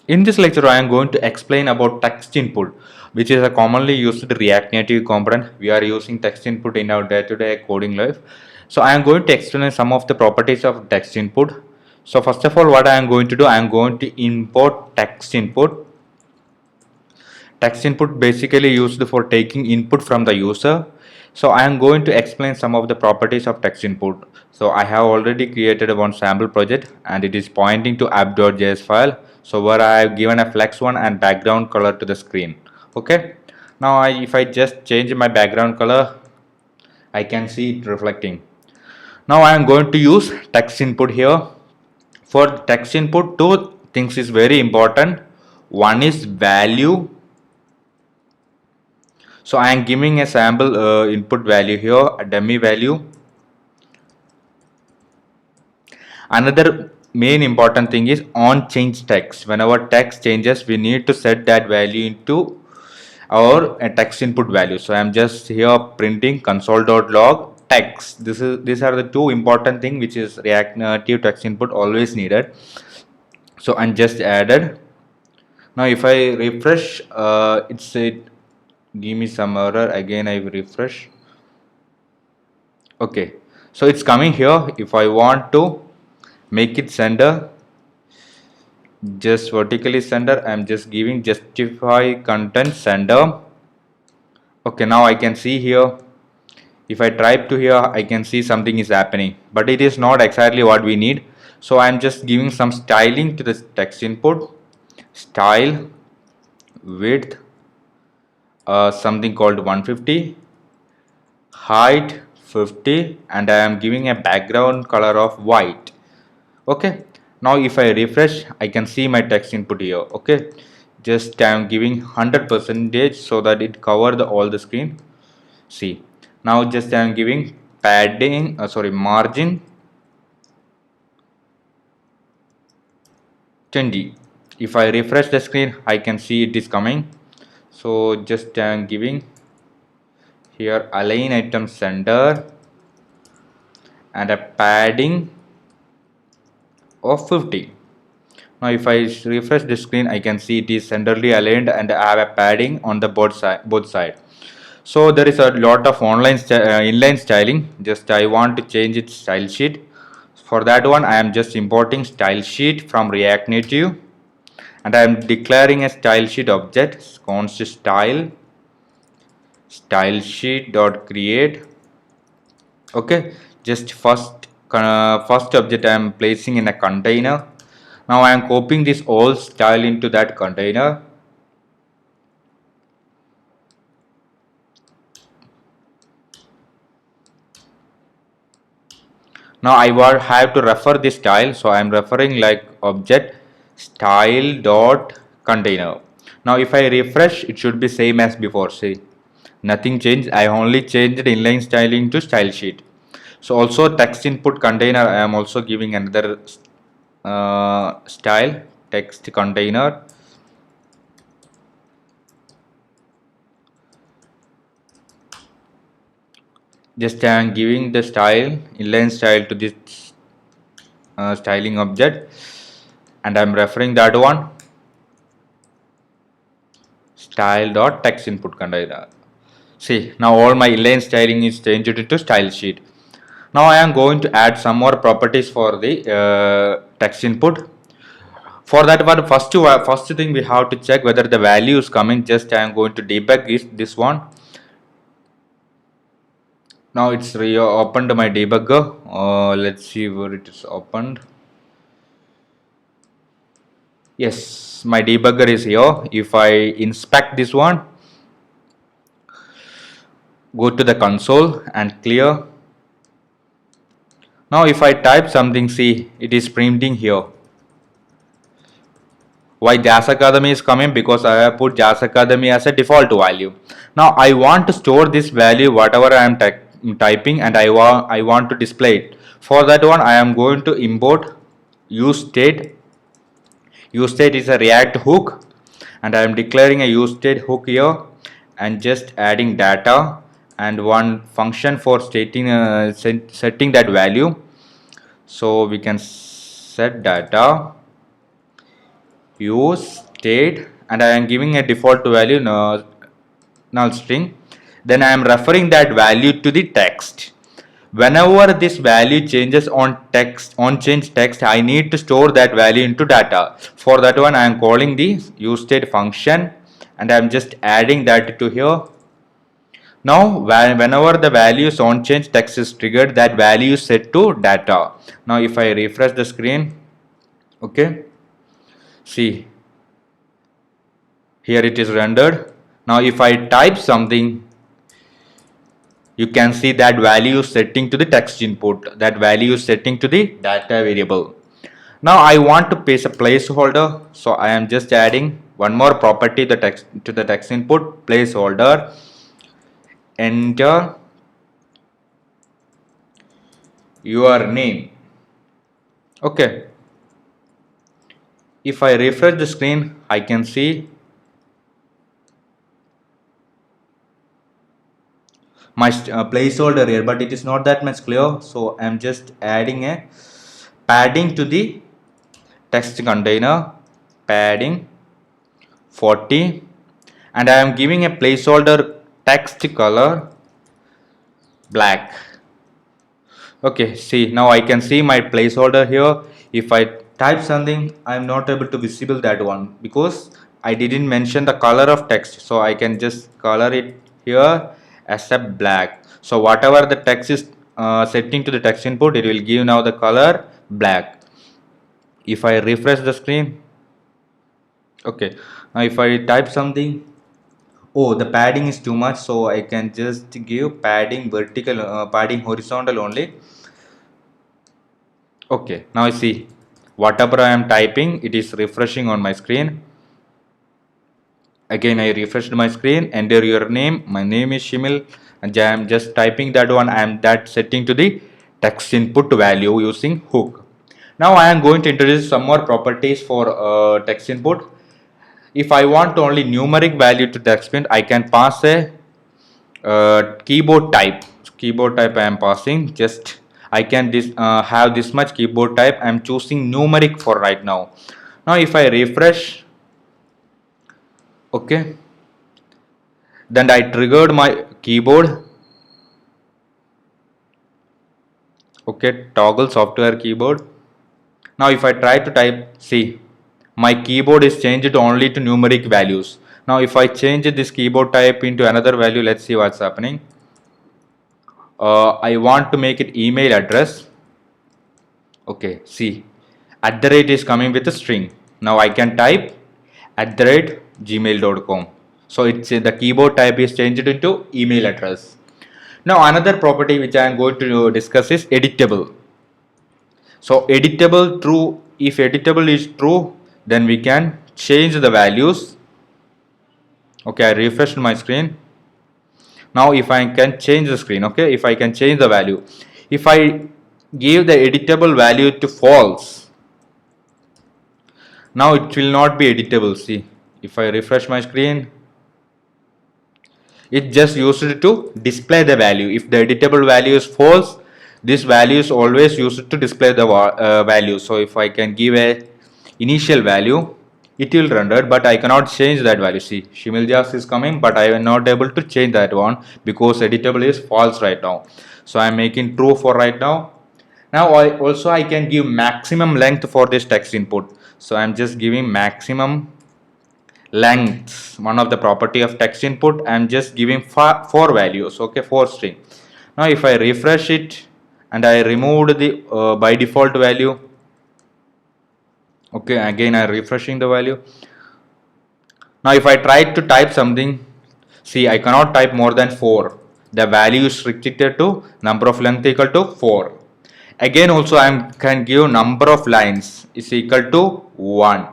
In this lecture, I am going to explain about text input, which is a commonly used React Native component. We are using text input in our day-to-day coding life. So I am going to explain some of the properties of text input. So first of all, what I am going to do, I am going to import text input. Text input basically used for taking input from the user. So I am going to explain some of the properties of text input. So I have already created one sample project and it is pointing to app.js file. So where I have given a flex one and background color to the screen. Okay. Now if I just change my background color, I can see it reflecting. Now I am going to use text input here. For text input, two things is very important. One is value. So I am giving a sample input value here, a dummy value. Another main important thing is on change text. Whenever text changes, we need to set that value into our text input value. So I am just here printing console.log text. These are the two important thing which is React Native text input always needed. So I'm just added. Now if I refresh, it give me some error. Again I refresh. Okay, so it's coming here. If I want to make it sender, just vertically sender, I'm just giving justify content sender. Okay, now I can see here. If I type to here, I can see something is happening, but it is not exactly what we need. So I'm just giving some styling to the text input. Style width, something called 150, height 50, and I am giving a background color of white. Okay, now if I refresh, I can see my text input here. Okay, just I am giving 100% so that it cover all the screen. See, now just I am giving padding, margin 20. If I refresh the screen, I can see it is coming. So just I am giving here align item center and a padding of 50. Now if I refresh the screen, I can see it is centrally aligned and I have a padding on the both side. So there is a lot of inline styling. Just I want to change its style sheet. For that one, I am just importing style sheet from React Native and I am declaring a style sheet object const style sheet dot create. Okay, just first object I am placing in a container. Now I am copying this all style into that container. Now I have to refer this style, so I am referring like object style dot container. Now if I refresh, it should be same as before. See, nothing changed. I only changed inline styling to style sheet. So also text input container, I am also giving another style text container. Just I am giving the style inline style to this styling object and I am referring that one style dot text input container. See, now all my inline styling is changed into style sheet. Now I am going to add some more properties for the text input. For that one, first thing we have to check whether the value is coming. Just I am going to debug this one. Now it's reopened my debugger. Let's see where it is opened. Yes, my debugger is here. If I inspect this one, go to the console and clear. Now if I type something, see it is printing here. Why JAS Academy is coming? Because I have put JAS Academy as a default value. Now I want to store this value whatever I am typing and I want to display it. For that one I am going to import useState. useState is a React hook and I am declaring a useState hook here and just adding data and one function for setting that value. So we can set data use state, and I am giving a default value null string. Then I am referring that value to the text. Whenever this value changes on change text, I need to store that value into data. For that one, I am calling the useState function, and I am just adding that to here. Now whenever the values on change text is triggered, that value is set to data. Now if I refresh the screen, okay, see, here it is rendered. Now if I type something, you can see that value is setting to the text input, that value is setting to the data variable. Now I want to paste a placeholder, so I am just adding one more property to the text input, placeholder, enter your name. Okay, if I refresh the screen, I can see my placeholder here, but it is not that much clear, so I am just adding a padding to the text container, padding 40, and I am giving a placeholder text color black. Okay, see, now I can see my placeholder here. If I type something, I am not able to visible that one because I didn't mention the color of text, so I can just color it here as a black. So whatever the text is setting to the text input, it will give now the color black. If I refresh the screen, okay, now if I type something, oh, the padding is too much, so I can just give padding vertical, padding horizontal only. Okay, now I see whatever I am typing, it is refreshing on my screen. Again, I refreshed my screen, enter your name, my name is Shimil, and I am just typing that one. I am that setting to the text input value using hook. Now I am going to introduce some more properties for text input. If I want only numeric value to text input, I can pass a keyboard type. Keyboard type I am passing. Just I can have this much keyboard type. I am choosing numeric for right now. Now if I refresh, okay, then I triggered my keyboard. Okay, toggle software keyboard. Now if I try to type, see, my keyboard is changed only to numeric values. Now if I change this keyboard type into another value, let's see what's happening. I want to make it email address. Okay, see, @ is coming with a string. Now I can type @gmail.com. So it's the keyboard type is changed into email address. Now another property which I am going to discuss is editable. So editable true, if editable is true, then we can change the values. Okay, I refreshed my screen. Now if I can change the screen, okay, if I can change the value, if I give the editable value to false, now it will not be editable. See, if I refresh my screen, it just used to display the value. If the editable value is false, this value is always used to display the value. So if I can give a initial value, it will render, but I cannot change that value. See, Shimiljas is coming, but I am not able to change that one because editable is false right now. So I am making true for right now. Now I can give maximum length for this text input. So I am just giving maximum length, one of the property of text input. I am just giving four values, okay, 4 string. Now if I refresh it and I removed the by default value, okay, again I am refreshing the value. Now if I try to type something, see, I cannot type more than 4. The value is restricted to number of length equal to 4. Again also I can give number of lines is equal to 1.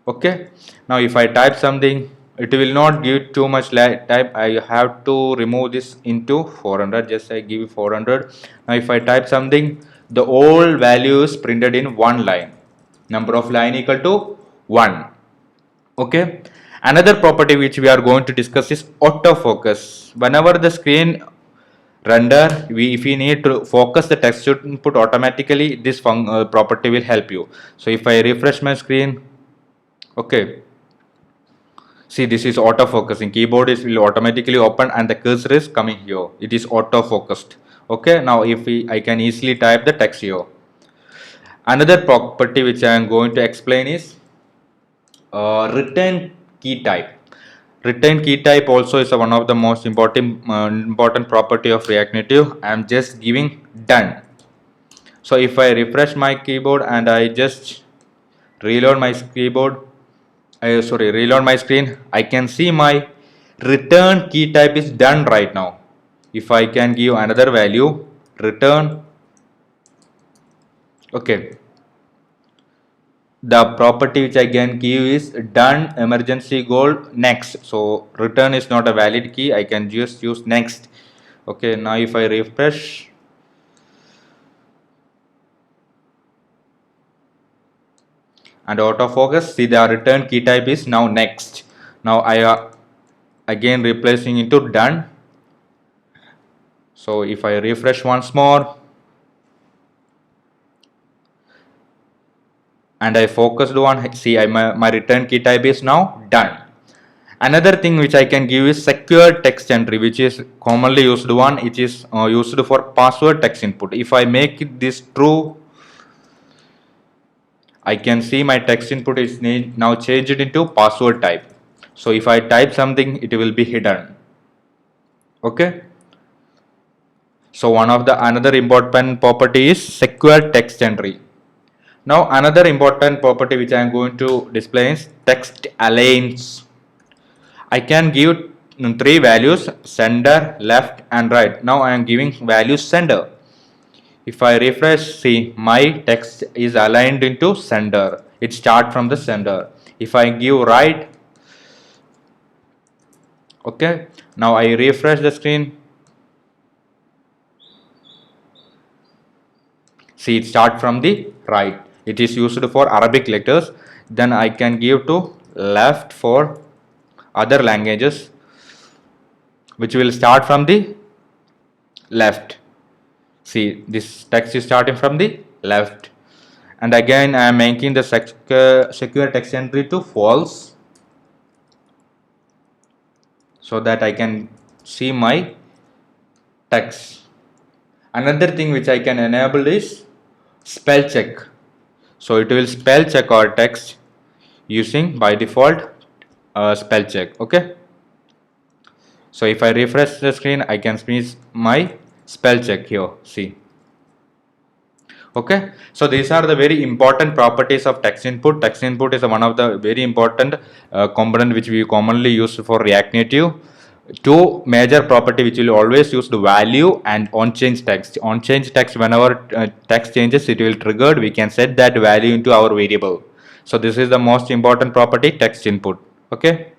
Okay, now if I type something, it will not give too much type. I have to remove this into 400. Just I give 400. Now if I type something, the old value is printed in one line. Number of line equal to 1. Okay, another property which we are going to discuss is autofocus. Whenever the screen render, if we need to focus the text input automatically, this property will help you. So if I refresh my screen, Okay, see, this is auto focusing. Keyboard is will automatically open and the cursor is coming here. It is auto focused. Okay, now if I can easily type the text here. Another property which I am going to explain is return key type. Return key type also is one of the most important property of React Native. I am just giving done. So if I refresh my keyboard and I just reload my keyboard, reload my screen, I can see my return key type is done right now. If I can give another value, return, okay, the property which I can give is done emergency goal next. So return is not a valid key. I can just use next. Okay, now if I refresh, and autofocus, see the return key type is now next. Now I again replacing into done. So if I refresh once more and I focused on, see my return key type is now done. Another thing which I can give is secure text entry, which is commonly used one, which is used for password text input. If I make this true, I can see my text input is now changed into password type. So if I type something, it will be hidden. Okay. So one of the another important property is secure text entry. Now another important property which I am going to display is text aligns. I can give three values: sender, left, and right. Now I am giving value sender. If I refresh, see my text is aligned into sender. It starts from the sender. If I give right, okay. Now I refresh the screen. See, it starts from the right. It is used for Arabic letters. Then I can give to left for other languages, which will start from the left. See, this text is starting from the left. And again, I am making the secure text entry to false, so that I can see my text. Another thing which I can enable is spell check. So it will spell check our text using by default spell check. Okay. So if I refresh the screen, I can see my spell check here. See. Okay. So these are the very important properties of text input. Text input is one of the very important component which we commonly use for React Native. Two major property which will always use the value and on change text. On change text, whenever text changes, it will triggered. We can set that value into our variable. So this is the most important property, text input. Okay.